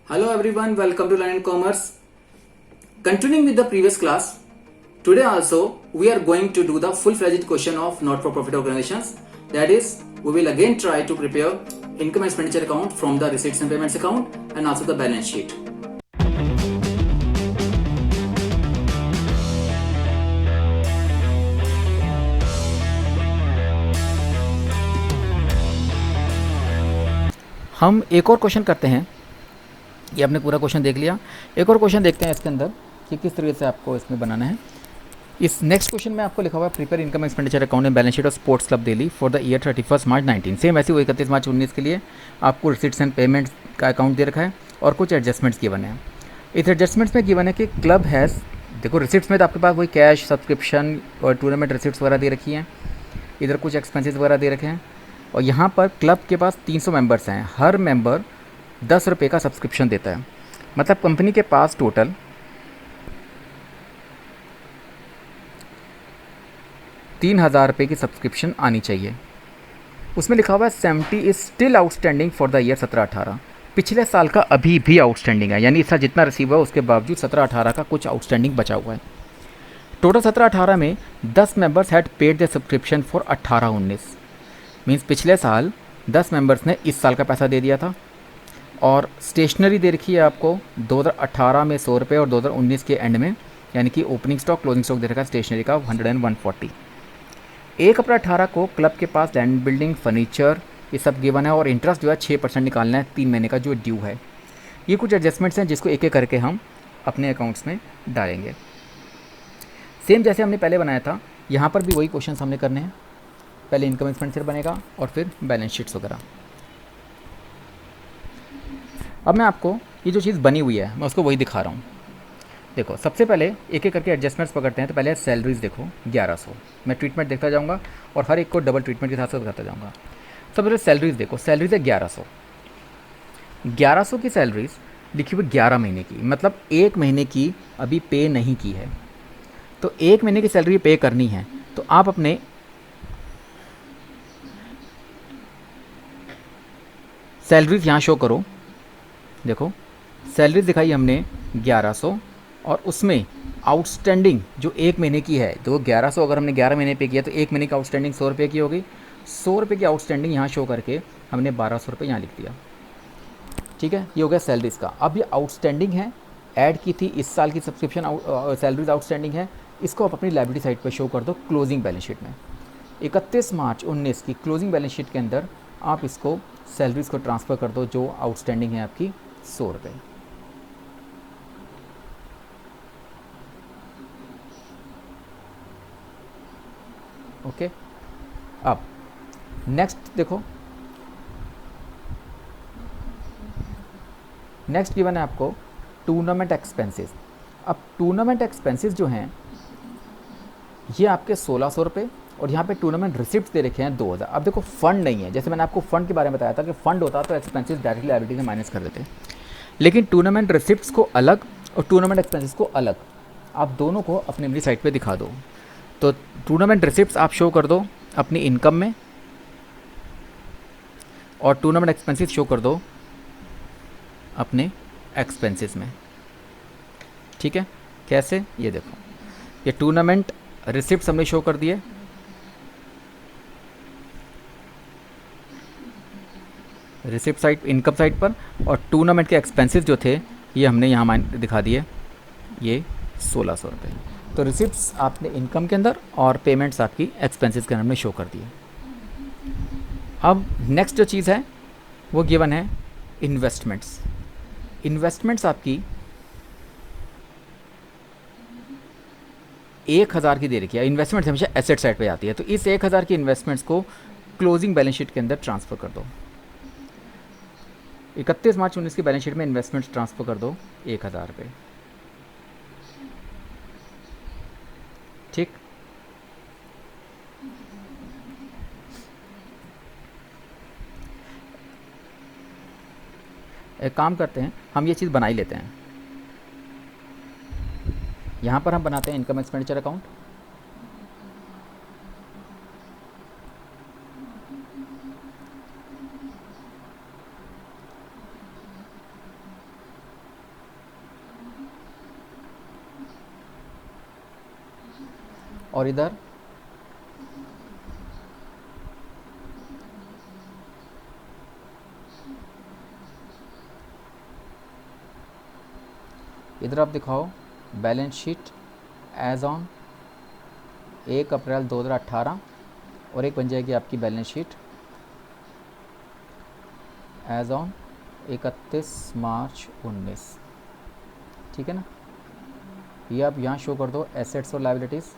Hello everyone, welcome to Learn and Commerce. Continuing with the previous class, today also we are going to do the full-fledged question of not-for-profit organizations. That is, we will again try to prepare income and expenditure account from the receipts and payments account and also the balance sheet. हम एक और question करते हैं। ये आपने पूरा question देख लिया। एक और क्वेश्चन देखते हैं इसके अंदर कि किस तरीके से आपको इसमें बनाना है। इस नेक्स्ट क्वेश्चन में आपको लिखा हुआ है prepare income expenditure account and balance sheet of sports club Delhi for the year 31 March 19। Same ऐसे 31 मार्च 19 के लिए आपको रिसिट्स एंड पेमेंट्स का अकाउंट दे रखा है और कुछ एडजस्टमेंट्स गिवन है। इस एडजस्टमेंट्स में गिवन है कि क्लब हैज़, देखो रिसिट्स में तो आपके पास वही कैश, सब्सक्रिप्शन और टूर्नामेंट रिसिट्स वगैरह दे रखी हैं। इधर कुछ एक्सपेंसेस वगैरह दे रखे हैं और यहाँ पर क्लब के पास 300 मेंबर्स हैं। हर मेंबर 10 रुपये का सब्सक्रिप्शन देता है। मतलब कंपनी के पास टोटल 3,000 रुपये की सब्सक्रिप्शन आनी चाहिए। उसमें लिखा हुआ है 70 is still outstanding for the year 17-18। पिछले साल का अभी भी आउटस्टैंडिंग है, यानी इस साल जितना रिसीव हुआ उसके बावजूद 17-18 का कुछ आउटस्टैंडिंग बचा हुआ है। टोटल 17-18 में 10 members had paid the subscription for 18-19। Means पिछले साल 10 मेंबर्स ने इस साल का पैसा दे दिया था। और स्टेशनरी दे रखी है आपको 2018 में 100 रुपये और 2019 के एंड में, यानी कि ओपनिंग स्टॉक क्लोजिंग स्टॉक दे रखा है स्टेशनरी का 100 and 140। 1 अप्रैल 18 को क्लब के पास लैंड, बिल्डिंग, फर्नीचर ये सब गिवन है और इंटरेस्ट जो है 6% निकालना है 3 महीने का जो ड्यू है। ये कुछ एडजस्टमेंट्स हैं जिसको एक एक करके हम अपने अकाउंट्स में डालेंगे। सेम जैसे हमने पहले बनाया था, यहाँ पर भी वही क्वेश्चन हमने करने हैं। पहले इनकम एक्सपेंडिचर बनेगा और फिर बैलेंस शीट्स वगैरह। अब मैं आपको ये जो चीज़ बनी हुई है मैं उसको वही दिखा रहा हूँ। देखो सबसे पहले एक एक करके एडजस्टमेंट्स पकड़ते हैं। तो पहले सैलरीज देखो 1100, मैं ट्रीटमेंट देखता जाऊँगा और हर एक को डबल ट्रीटमेंट के साथ साथ बताता जाऊँगा। सबसे पहले सैलरीज देखो, सैलरीज है 1100 की सैलरीज लिखी हुई 11 महीने की, मतलब 1 महीने की अभी पे नहीं की है। तो 1 महीने की सैलरी पे करनी है तो आप अपने सैलरीज यहाँ शो करो। देखो सैलरी दिखाई हमने 1100 और उसमें आउटस्टैंडिंग जो 1 महीने की है, तो 1100 अगर हमने 11 महीने पे किया तो 1 महीने की आउटस्टैंडिंग 100 रुपये की होगी। 100 रुपये की आउटस्टैंडिंग यहाँ शो करके हमने 1200 रुपये यहाँ लिख दिया। ठीक है, ये हो गया सैलरीज का। अब ये आउटस्टैंडिंग है, ऐड की थी इस साल की सब्सक्रिप्शन सैलरीज आउटस्टैंडिंग है, इसको आप अपनी लायबिलिटी साइड पर शो कर दो क्लोजिंग बैलेंस शीट में। 31 मार्च 19 की क्लोजिंग बैलेंस शीट के अंदर आप इसको सैलरीज को ट्रांसफ़र कर दो जो आउटस्टैंडिंग है आपकी 100 रुपये। ओके, अब नेक्स्ट देखो, नेक्स्ट गिवन है आपको टूर्नामेंट एक्सपेंसेस। अब टूर्नामेंट एक्सपेंसेस जो हैं ये आपके 1600 रुपये और यहाँ पे टूर्नामेंट रिसिप्ट दे रखे हैं 2000। अब देखो फंड नहीं है, जैसे मैंने आपको फंड के बारे में बताया था कि फंड होता तो एक्सपेंसेस डायरेक्टली लायबिलिटी से माइनस कर देते, लेकिन टूर्नामेंट रिसिप्ट्स को अलग और टूर्नामेंट एक्सपेंसेस को अलग, आप दोनों को अपनी अपनी साइट पे दिखा दो। तो टूर्नामेंट रिसिप्ट्स आप शो कर दो अपनी इनकम में और टूर्नामेंट एक्सपेंसेस शो कर दो अपने एक्सपेंसेस में। ठीक है, कैसे, ये देखो, ये टूर्नामेंट रिसिप्ट्स हमने शो कर दिए, रिसिप्ट साइड इनकम साइड पर, और टूर्नामेंट के एक्सपेंसेस जो थे ये हमने यहाँ दिखा दिए, ये 1600 रुपये। तो रिसिप्ट्स आपने इनकम के अंदर और पेमेंट्स आपकी एक्सपेंसेस के अंदर में शो कर दिए। अब नेक्स्ट जो चीज़ है वो गिवन है इन्वेस्टमेंट्स। इन्वेस्टमेंट्स आपकी 1000 की दे रखी है। इन्वेस्टमेंट्स हमेशा एसेट साइड पे आती है, तो इस 1000 की इन्वेस्टमेंट्स को क्लोजिंग बैलेंस शीट के अंदर ट्रांसफ़र कर दो। 31 मार्च 19 की बैलेंस शीट में इन्वेस्टमेंट्स ट्रांसफ़र कर दो 1000 रुपये। ठीक, एक काम करते हैं, हम ये चीज़ बना ही लेते हैं। यहाँ पर हम बनाते हैं इनकम एक्सपेंडिचर अकाउंट। और इधर आप दिखाओ बैलेंस शीट एज ऑन 1 अप्रैल 2018 और एक बन जाएगी आपकी बैलेंस शीट एज ऑन 31 मार्च 19। ठीक है ना, ये आप यहाँ शो कर दो एसेट्स और लायबिलिटीज़।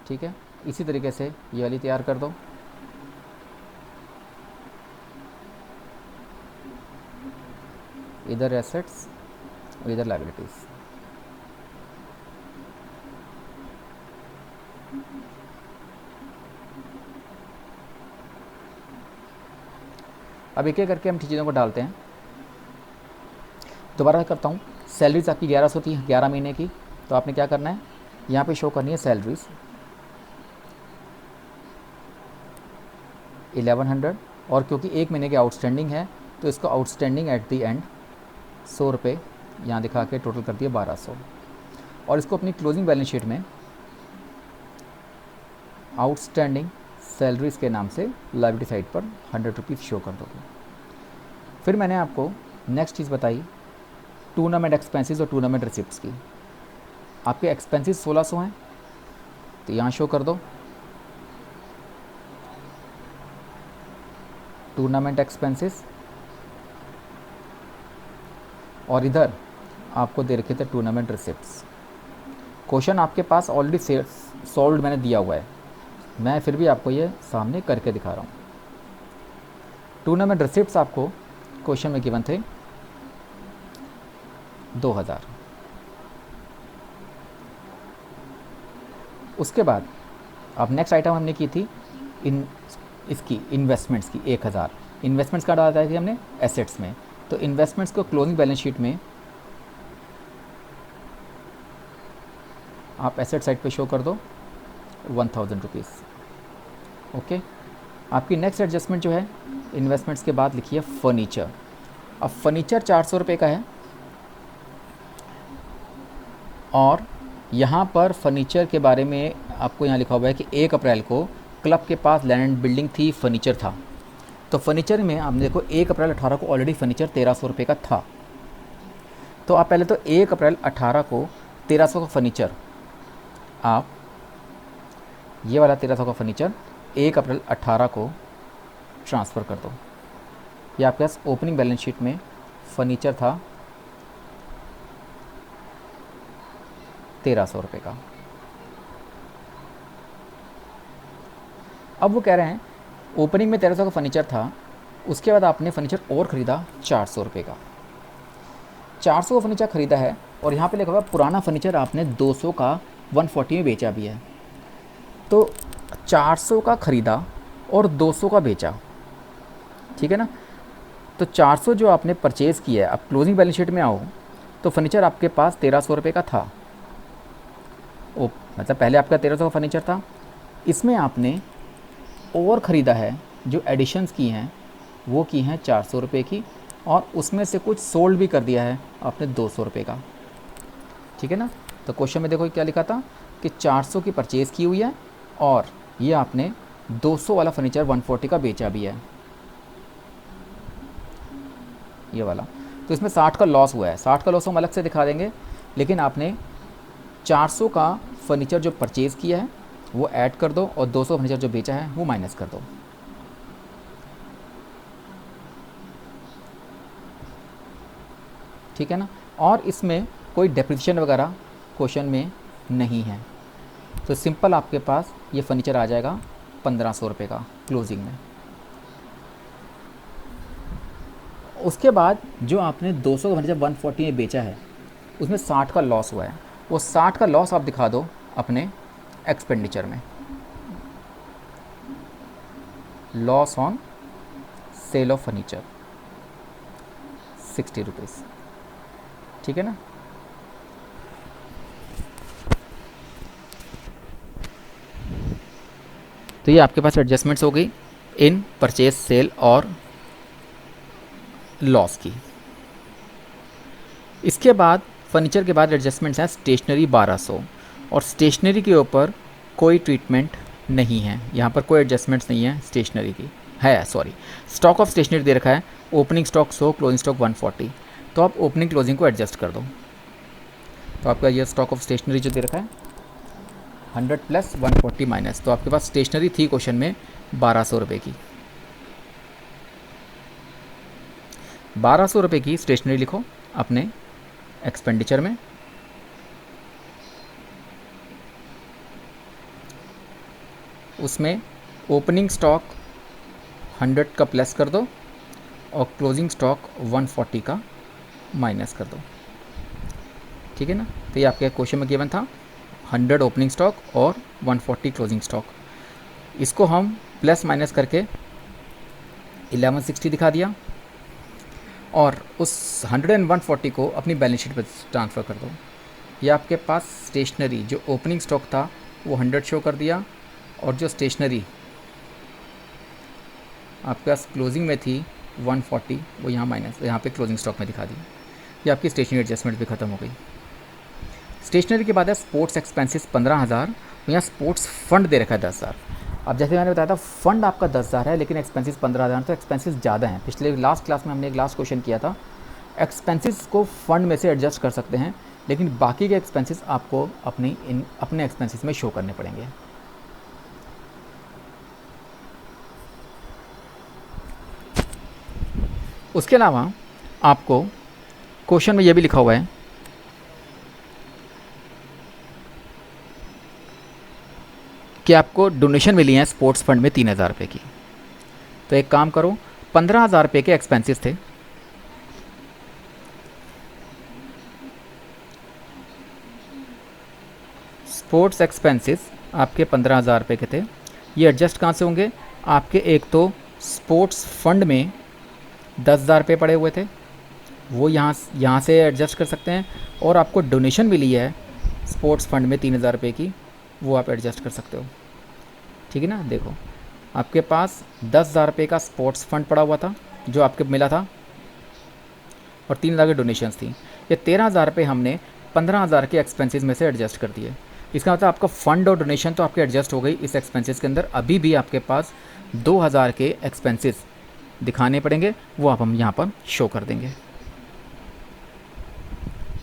ठीक है, इसी तरीके से ये वाली तैयार कर दो। इधर एसेट्स और इधर लायबिलिटीज़। अब एक एक करके हम चीज़ों को डालते हैं। दोबारा करता हूँ, सैलरीज आपकी 1100 थी 11 महीने की, तो आपने क्या करना है, यहाँ पे शो करनी है सैलरीज 1100, और क्योंकि एक महीने की आउटस्टैंडिंग है तो इसको आउटस्टैंडिंग एट दी एंड 100 रुपये यहाँ दिखा के टोटल कर दिया 1200, और इसको अपनी क्लोजिंग बैलेंस शीट में आउटस्टैंडिंग सैलरीज़ के नाम से लायबिलिटी साइड पर 100 रुपीज़ शो कर दोगे। फिर मैंने आपको नेक्स्ट चीज़ बताई टूर्नामेंट एक्सपेंसेस और टूर्नामेंट रिसिप्ट्स की। आपके एक्सपेंसेस 1600 हैं तो यहाँ शो कर दो टूर्नामेंट एक्सपेंसेस, और इधर आपको दे रखे थे टूर्नामेंट रिसिप्ट्स। क्वेश्चन आपके पास ऑलरेडी सॉल्व मैंने दिया हुआ है, मैं फिर भी आपको ये सामने करके दिखा रहा हूँ। टूर्नामेंट रिसिप्ट्स आपको क्वेश्चन में गिवन थे 2000। उसके बाद अब नेक्स्ट आइटम हमने की थी इसकी इन्वेस्टमेंट्स की 1000। इन्वेस्टमेंट्स का डाला था हमने एसेट्स में, तो इन्वेस्टमेंट्स को क्लोजिंग बैलेंस शीट में आप एसेट साइड पे शो कर दो 1000 रुपीज़। ओके, आपकी नेक्स्ट एडजस्टमेंट जो है इन्वेस्टमेंट्स के बाद लिखी है फर्नीचर। अब फर्नीचर 400 रुपये का है, और यहाँ पर फर्नीचर के बारे में आपको यहाँ लिखा हुआ है कि 1 अप्रैल को क्लब के पास लैंड एंड बिल्डिंग थी, फर्नीचर था। तो फर्नीचर में आप देखो 1 अप्रैल 18 को ऑलरेडी फर्नीचर 1300 रुपये का था, तो आप पहले तो 1 अप्रैल 18 को 1300 का फर्नीचर, आप ये वाला 1300 का फर्नीचर 1 अप्रैल 18 को ट्रांसफ़र कर दो। ये आपके पास ओपनिंग बैलेंस शीट में फर्नीचर था 1300 रुपये का। अब वो कह रहे हैं ओपनिंग में 1300 का फर्नीचर था, उसके बाद आपने फर्नीचर और ख़रीदा 400 रुपये का। 400 का फर्नीचर ख़रीदा है, और यहाँ पे लिखा हुआ पुराना फर्नीचर आपने 200 का 140 में बेचा भी है। तो 400 का ख़रीदा और 200 का बेचा, ठीक है ना। तो 400 जो आपने परचेज़ किया है, अब क्लोजिंग बैलेंस शीट में आओ तो फर्नीचर आपके पास 1300 रुपये का था। ओ मतलब पहले आपका 1300 का फर्नीचर था, इसमें आपने और ख़रीदा है, जो एडिशंस की हैं वो की हैं 400 रुपये की, और उसमें से कुछ सोल्ड भी कर दिया है आपने 200 रुपये का, ठीक है ना। तो क्वेश्चन में देखो क्या लिखा था कि 400 की परचेज़ की हुई है, और ये आपने 200 वाला फर्नीचर 140 का बेचा भी है, ये वाला। तो इसमें 60 का लॉस हुआ है। 60 का लॉस हम अलग से दिखा देंगे, लेकिन आपने 400 का फर्नीचर जो परचेज़ किया है वो ऐड कर दो, और 200 फर्नीचर जो बेचा है वो माइनस कर दो। ठीक है ना, और इसमें कोई डेप्रिसिएशन वगैरह क्वेश्चन में नहीं है, तो सिंपल आपके पास ये फर्नीचर आ जाएगा 1500 रुपये का क्लोजिंग में। उसके बाद जो आपने 200 का फर्नीचर 140 में बेचा है, उसमें 60 का लॉस हुआ है, वो 60 का लॉस आप दिखा दो अपने एक्सपेंडिचर में, loss on sale of furniture 60 rupees, ठीक है ना। तो ये आपके पास एडजस्टमेंट्स हो गई इन परचेज, सेल और लॉस की। इसके बाद फर्नीचर के बाद एडजस्टमेंट्स हैं स्टेशनरी 1200, और स्टेशनरी के ऊपर कोई ट्रीटमेंट नहीं है, यहाँ पर कोई एडजस्टमेंट्स नहीं है स्टेशनरी की, है सॉरी। स्टॉक ऑफ स्टेशनरी दे रखा है, ओपनिंग स्टॉक 100, क्लोजिंग स्टॉक 140, तो आप ओपनिंग क्लोजिंग को एडजस्ट कर दो। तो आपका ये स्टॉक ऑफ स्टेशनरी जो दे रखा है 100 प्लस 140 माइनस, तो आपके पास स्टेशनरी थी क्वेश्चन में 1200 रुपये की। 1200 रुपये की स्टेशनरी लिखो अपने एक्सपेंडिचर में। उसमें ओपनिंग स्टॉक 100 का प्लस कर दो और क्लोजिंग स्टॉक 140 का माइनस कर दो, ठीक है ना। तो ये आपके क्वेश्चन में गिवन था 100 ओपनिंग स्टॉक और 140 क्लोजिंग स्टॉक। इसको हम प्लस माइनस करके 1160 दिखा दिया, और उस 100 एंड 140 को अपनी बैलेंस शीट पर ट्रांसफ़र कर दो। ये आपके पास स्टेशनरी जो ओपनिंग स्टॉक था वो 100 शो कर दिया, और जो स्टेशनरी आपके पास क्लोजिंग में थी 140 वो यहाँ माइनस, यहाँ पे क्लोजिंग स्टॉक में दिखा दी। ये आपकी स्टेशनरी एडजस्टमेंट भी ख़त्म हो गई। स्टेशनरी के बाद है स्पोर्ट्स एक्सपेंसेस 15,000, तो यहाँ स्पोर्ट्स फंड दे रखा है 10,000। अब जैसे मैंने बताया था फंड आपका 10,000 है, लेकिन एक्सपेंसेस 15,000, तो एक्सपेंसेस ज़्यादा हैं। पिछले लास्ट क्लास में हमने एक लास्ट क्वेश्चन किया था, एक्सपेंसेस को फंड में से एडजस्ट कर सकते हैं, लेकिन बाकी के एक्सपेंसेस आपको अपने एक्सपेंसेस में शो करने पड़ेंगे। उसके अलावा आपको क्वेश्चन में ये भी लिखा हुआ है कि आपको डोनेशन मिली है स्पोर्ट्स फंड में 3,000 रुपये की। तो एक काम करो, 15,000 रुपये के एक्सपेंसेस थे, स्पोर्ट्स एक्सपेंसेस आपके 15,000 रुपये के थे। ये एडजस्ट कहाँ से होंगे? आपके एक तो स्पोर्ट्स फंड में 10,000 रुपये पड़े हुए थे, वो यहाँ से एडजस्ट कर सकते हैं, और आपको डोनेशन मिली है स्पोर्ट्स फंड में 3,000 रुपये की, वो आप एडजस्ट कर सकते हो, ठीक है ना। देखो आपके पास 10,000 रुपये का स्पोर्ट्स फंड पड़ा हुआ था जो आपके मिला था, और 3,000 की डोनेशंस थी। ये 13,000 रुपये हमने 15,000 के एक्सपेंसेस में से एडजस्ट कर दिए। इसका मतलब आपका फ़ंड और डोनेशन तो आपके एडजस्ट हो गई इस एक्सपेंसेस के अंदर। अभी भी आपके पास 2,000 के एक्सपेंसेस दिखाने पड़ेंगे, वो आप हम यहाँ पर शो कर देंगे।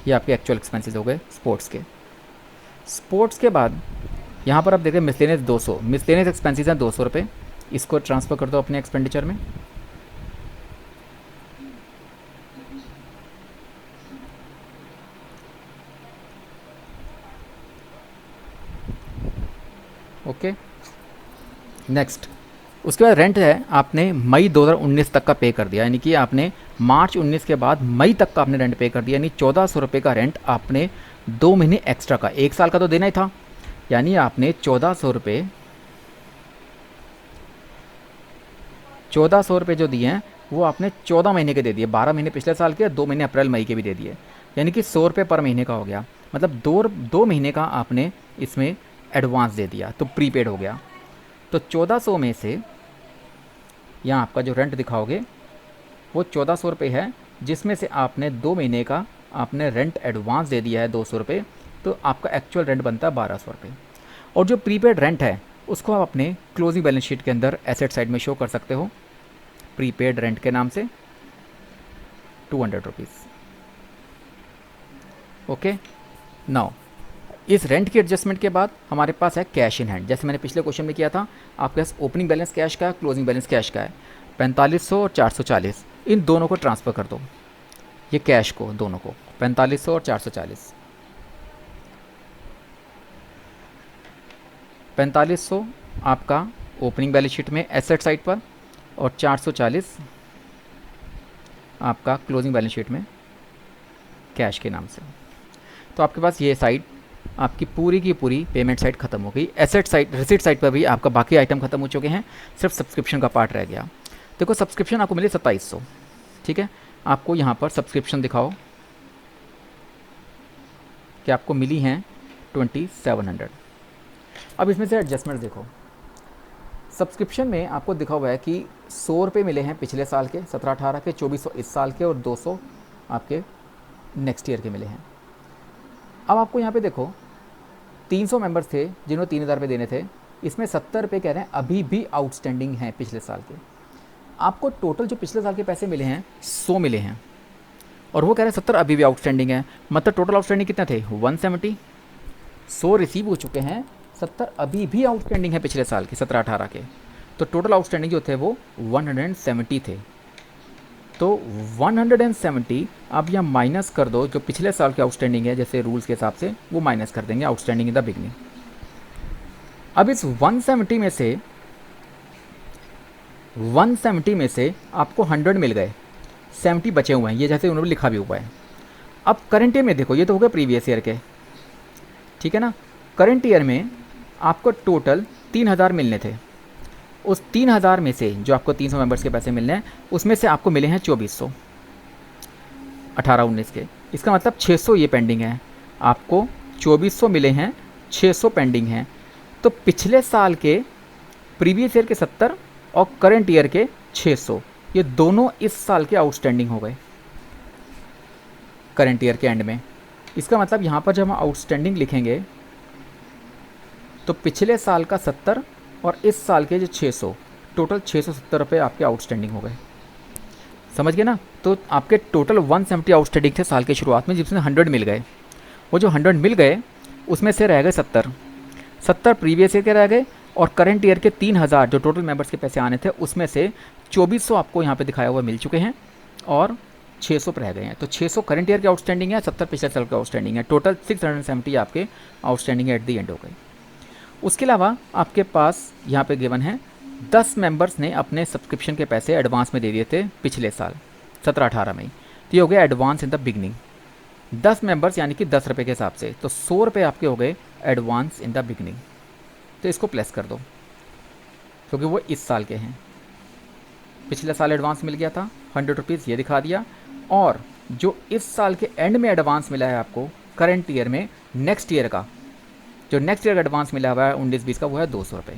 ये आपके एक्चुअल एक्सपेंसेस हो गए स्पोर्ट्स के। स्पोर्ट्स के बाद यहाँ पर आप देखें मिसलेनियस 200, मिसलेनियस एक्सपेंसेस हैं 200 रुपये, इसको ट्रांसफ़र कर दो अपने एक्सपेंडिचर में। ओके, नेक्स्ट उसके बाद रेंट है, आपने मई 2019 तक का पे कर दिया, यानी कि आपने मार्च 19 के बाद मई तक का आपने रेंट पे कर दिया, यानी 1,400 रुपये का रेंट आपने 2 महीने एक्स्ट्रा का, 1 साल का तो देना ही था, यानी आपने 1,400 रुपये जो दिए हैं वो आपने 14 महीने के दे दिए, 12 महीने पिछले साल के, 2 महीने अप्रैल मई के भी दे दिए, यानी कि 100 रुपये पर महीने का हो गया। मतलब दो महीने का आपने इसमें एडवांस दे दिया, तो प्रीपेड हो गया। तो 1,400 में से यहाँ आपका जो रेंट दिखाओगे वो 1,400 रुपये है, जिसमें से आपने 2 महीने का आपने रेंट एडवांस दे दिया है 200 रुपये, तो आपका एक्चुअल रेंट बनता है 1,200 रुपये। और जो प्रीपेड रेंट है उसको आप अपने क्लोजिंग बैलेंस शीट के अंदर एसेट साइड में शो कर सकते हो, प्रीपेड रेंट के नाम से 200 रुपीज़। ओके, नाउ इस रेंट की एडजस्टमेंट के बाद हमारे पास है कैश इन हैंड। जैसे मैंने पिछले क्वेश्चन में किया था, आपके पास ओपनिंग बैलेंस कैश का है, क्लोजिंग बैलेंस कैश का है, 4500 और 440, इन दोनों को ट्रांसफ़र कर दो, ये कैश को दोनों को 4500 और 440। 4500 आपका ओपनिंग बैलेंस शीट में एसेट साइड पर, और 440 आपका क्लोजिंग बैलेंस शीट में कैश के नाम से। तो आपके पास ये साइड आपकी पूरी की पूरी पेमेंट साइड खत्म हो गई। एसेट साइड, रिसीट साइड पर भी आपका बाकी आइटम खत्म हो चुके हैं, सिर्फ सब्सक्रिप्शन का पार्ट रह गया। देखो सब्सक्रिप्शन आपको मिली 2700, ठीक है। आपको यहाँ पर सब्सक्रिप्शन दिखाओ कि आपको मिली हैं 2700। अब इसमें से एडजस्टमेंट देखो, सब्सक्रिप्शन में आपको दिखा हुआ है कि 100 रुपये मिले हैं पिछले साल के 17-18 के, 2400 इस साल के, और 200 आपके नेक्स्ट ईयर के मिले हैं। अब आपको यहाँ पे देखो 300 मेंबर्स थे जिन्होंने 3000 रुपये देने थे, इसमें 70 रुपये कह रहे हैं अभी भी आउटस्टैंडिंग हैं पिछले साल के। आपको टोटल जो पिछले साल के पैसे मिले हैं 100 मिले हैं, और वो कह रहे हैं 70 अभी भी आउटस्टैंडिंग है। मतलब टोटल आउटस्टैंडिंग कितने थे? 170। 100 रिसीव हो चुके हैं, 70 अभी भी आउटस्टैंडिंग है पिछले साल के 17-18 के। तो टोटल आउटस्टैंडिंग जो थे वो 170 थे। तो 170 आप यहाँ माइनस कर दो, जो पिछले साल के आउटस्टैंडिंग है जैसे रूल्स के हिसाब से वो माइनस कर देंगे आउटस्टैंडिंग इन द बिगनिंग। अब इस 170 में से आपको 100 मिल गए, 70 बचे हुए हैं, ये जैसे उन्होंने लिखा भी हुआ है। अब करंट ईयर में देखो, ये तो हो गया प्रीवियस ईयर के, ठीक है ना। करंट ईयर में आपको टोटल 3000 मिलने थे। उस 3000 में से जो आपको 300 मेंबर्स के पैसे मिलने हैं उसमें से आपको मिले हैं 2400 18-19 के। इसका मतलब 600 ये पेंडिंग है, आपको 2400 मिले हैं, 600 पेंडिंग हैं। तो पिछले साल के प्रीवियस ईयर के 70 और करंट ईयर के 600, ये दोनों इस साल के आउटस्टैंडिंग हो गए करंट ईयर के एंड में। इसका मतलब यहाँ पर जब हम आउटस्टैंडिंग लिखेंगे तो पिछले साल का 70 और इस साल के जो 600, टोटल 670 रुपये आपके आउटस्टैंडिंग हो गए। समझ गए ना। तो आपके टोटल 170 आउटस्टैंडिंग थे साल की शुरुआत में, जिसमें 100 मिल गए। वो जो 100 मिल गए उसमें से रह गए 70 प्रीवियस ईयर के रह गए, और करंट ईयर के 3000 जो टोटल मेंबर्स के पैसे आने थे उसमें से 2400 आपको यहाँ पे दिखाया हुआ मिल चुके हैं, और 600 रह गए हैं। तो 600 करंट ईयर के आउटस्टैंडिंग है, 70 पिछले साल के आउटस्टैंडिंग है। टोटल 670 आपके आउटस्टैंडिंग एट दी एंड हो गए। उसके अलावा आपके पास यहाँ पे गिवन है 10 मेंबर्स ने अपने सब्सक्रिप्शन के पैसे एडवांस में दे दिए थे पिछले साल 17-18 में। तो ये हो गया advance in the beginning. 10 members यानी कि 10 रुपये के हिसाब से, तो 100 रुपये आपके हो गए एडवांस इन द बिगनिंग। तो इसको प्लस कर दो क्योंकि वो इस साल के हैं। पिछले साल एडवांस मिल गया था 100 रुपीज़, ये दिखा दिया। और जो इस साल के एंड में एडवांस मिला है आपको करंट ईयर में, नेक्स्ट ईयर का जो नेक्स्ट ईयर का एडवांस मिला हुआ है 19-20 का, वो है 200 रुपये।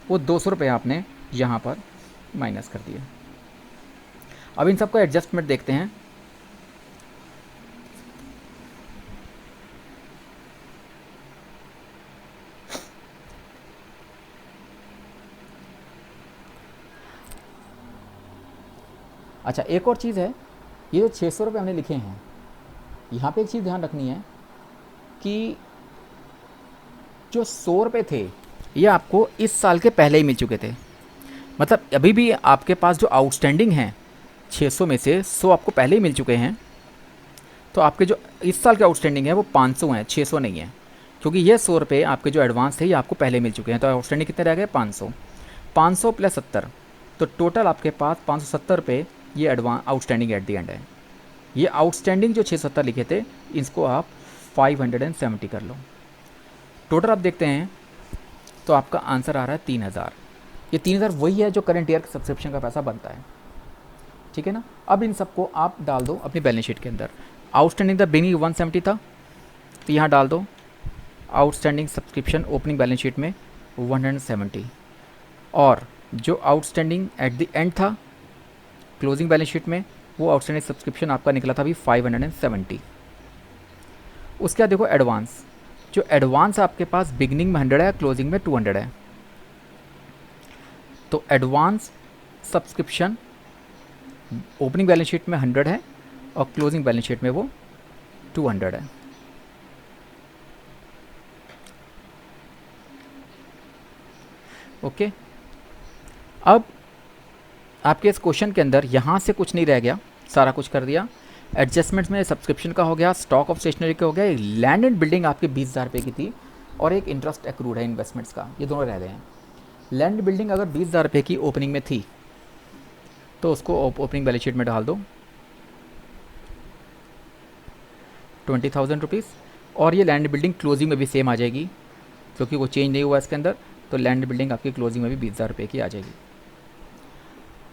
वो 200 रुपये आपने यहाँ पर माइनस कर दिए। अब इन सबका एडजस्टमेंट देखते हैं। अच्छा, एक और चीज़ है, ये जो 600 रुपये हमने लिखे हैं, यहाँ पे एक चीज़ ध्यान रखनी है कि जो 100 रुपये थे ये आपको इस साल के पहले ही मिल चुके थे। मतलब अभी भी आपके पास जो आउटस्टैंडिंग हैं 600 में से 100 आपको पहले ही मिल चुके हैं। तो आपके जो इस साल के आउटस्टैंडिंग है वो 500 हैं, 600 नहीं है, क्योंकि ये 100 रुपये आपके जो एडवांस थे ये आपको पहले मिल चुके हैं। तो आउटस्टैंडिंग कितने रह गए? 500। 500 प्लस 70, तो टोटल आपके पास 570 रुपये ये advance outstanding at the and है। ये आउटस्टैंडिंग जो 670 लिखे थे इसको आप 570 कर लो। टोटल आप देखते हैं तो आपका आंसर आ रहा है 3000। ये 3000 वही है जो करंट ईयर सब्सक्रिप्शन का पैसा बनता है, ठीक है ना। अब इन सबको आप डाल दो अपनी बैलेंस शीट के अंदर। आउटस्टैंडिंग द बिगिनिंग 170 था, तो यहाँ डाल दो outstanding subscription opening balance sheet में 170, और जो आउटस्टैंडिंग एट द एंड था क्लोजिंग बैलेंस शीट में, वो आउटस्टैंडिंग सब्सक्रिप्शन आपका निकला था अभी 570। उसके बाद देखो एडवांस, जो एडवांस आपके पास बिगनिंग में 100 है, क्लोजिंग में 200 है। तो advance subscription opening balance sheet में 100 है और क्लोजिंग बैलेंस शीट में वो 200 है। ओके, अब आपके इस क्वेश्चन के अंदर यहाँ से कुछ नहीं रह गया, सारा कुछ कर दिया। एडजस्टमेंट्स में सब्सक्रिप्शन का हो गया, स्टॉक ऑफ स्टेशनरी का हो गया, एक लैंड एंड बिल्डिंग आपके 20,000 रुपये की थी, और एक इंटरेस्ट एक्रूड है इन्वेस्टमेंट्स का, ये दोनों रह गए हैं। लैंड बिल्डिंग अगर 20,000 रुपये की ओपनिंग में थी तो उसको ओपनिंग बैलेंस शीट में डाल दो 20,000 रुपीज़, और ये लैंड बिल्डिंग क्लोजिंग में भी सेम आ जाएगी क्योंकि वो चेंज नहीं हुआ इसके अंदर। तो लैंड बिल्डिंग आपकी क्लोजिंग में भी 20,000 रुपये की आ जाएगी।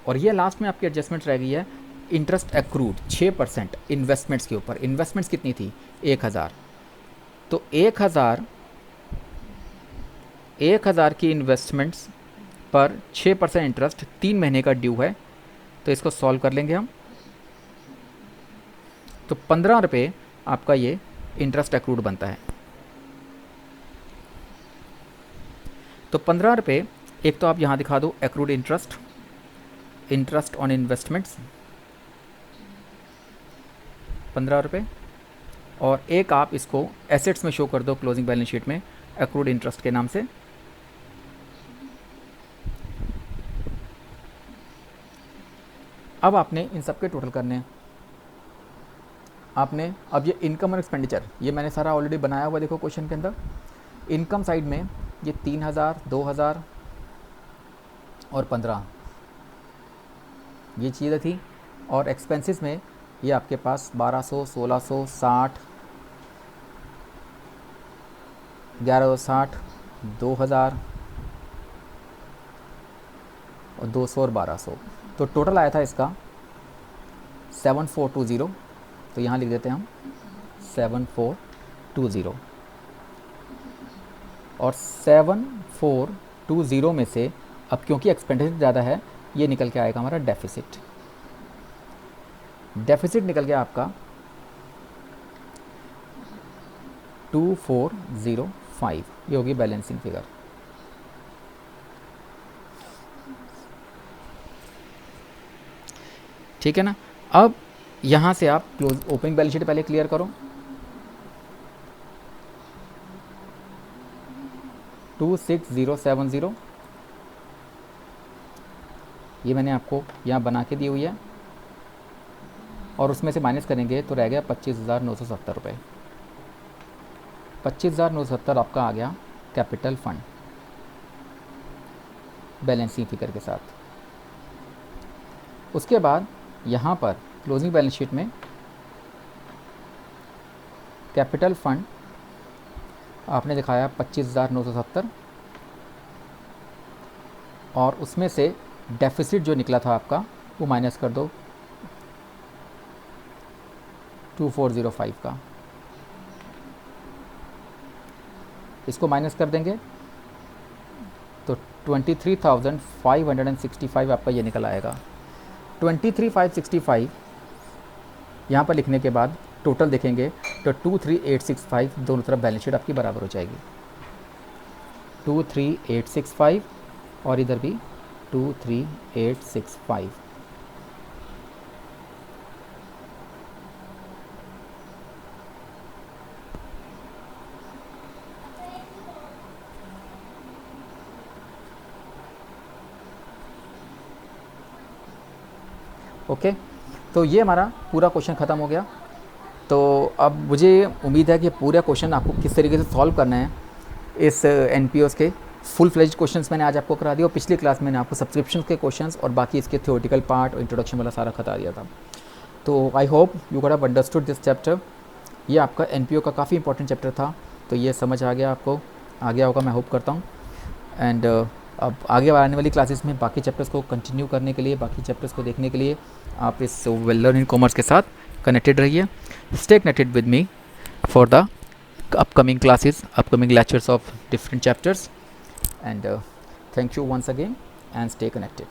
और ये लास्ट में आपकी एडजस्टमेंट रह गई है इंटरेस्ट एक्रूड 6% इन्वेस्टमेंट्स के ऊपर। इन्वेस्टमेंट्स कितनी थी? 1000। तो 1000 की इन्वेस्टमेंट्स पर 6% इंटरेस्ट 3 महीने का ड्यू है। तो इसको सॉल्व कर लेंगे हम। तो 15 रुपये आपका ये इंटरेस्ट एक्रूड बनता है। तो 15 रुपये एक तो आप यहाँ दिखा दो accrued interest, interest on investments 15 रुपये, और एक आप इसको एसेट्स में शो कर दो क्लोजिंग बैलेंस शीट में एक्रूड इंटरेस्ट के नाम से। अब आपने इन सब के टोटल करने हैं। आपने अब ये इनकम और एक्सपेंडिचर ये मैंने सारा ऑलरेडी बनाया हुआ, देखो क्वेश्चन के अंदर। इनकम साइड में ये 3000, 2000 और 15 ये चीज़ें थी, और एक्सपेंसेस में ये आपके पास 1200, 1600, 60, 1160, 2000 और 200 और 1200। तो टोटल आया था इसका 7420। तो यहाँ लिख देते हैं हम 7420, और 7420 में से अब क्योंकि एक्सपेंडिचर ज़्यादा है ये निकल के आएगा हमारा डेफिसिट। डेफिसिट निकल गया आपका 2405, ये होगी बैलेंसिंग फिगर। ठीक है ना। अब यहाँ से आप क्लोज ओपनिंग बैलेंस शीट पहले क्लियर करो। 26070 ये मैंने आपको यहाँ बना के दी हुई है, और उसमें से माइनस करेंगे तो रह गया 25,970 रुपये। 25,970 आपका आ गया कैपिटल फंड बैलेंसिंग फिगर के साथ। उसके बाद यहाँ पर क्लोजिंग बैलेंस शीट में कैपिटल फंड आपने दिखाया 25,970, और उसमें से डेफिसिट जो निकला था आपका वो माइनस कर दो 2405 का। इसको माइनस कर देंगे तो 23,565 आपका ये निकल आएगा। 23,565 यहाँ पर लिखने के बाद टोटल देखेंगे तो 23,865 दोनों तरफ बैलेंस शीट आपकी बराबर हो जाएगी। 23,865 और इधर भी 23,865। ओके, तो ये हमारा पूरा क्वेश्चन ख़त्म हो गया। तो अब मुझे उम्मीद है कि पूरा क्वेश्चन आपको किस तरीके से सॉल्व करना है इस एनपीओस के फुल फ्लेज क्वेश्चंस मैंने आज आपको करा दिया, और पिछली क्लास में मैंने आपको सब्सक्रिप्शन के क्वेश्चंस और बाकी इसके थ्योरेटिकल पार्ट और इंट्रोडक्शन वाला सारा बता दिया था। तो I hope you got have understood this chapter. ये आपका एनपीओ का काफ़ी इंपॉर्टेंट चैप्टर था, तो ये समझ आ गया आपको, आ गया होगा मैं होप करता हूँ। एंड अब आगे आने वाली क्लासेस में बाकी चैप्टर्स को कंटिन्यू करने के लिए, बाकी चैप्टर्स को देखने के लिए आप इस वेल लर्न इन कॉमर्स के साथ कनेक्टेड रहिए। Stay connected with me for the upcoming classes, upcoming lectures of different chapters, and thank you once again and stay connected.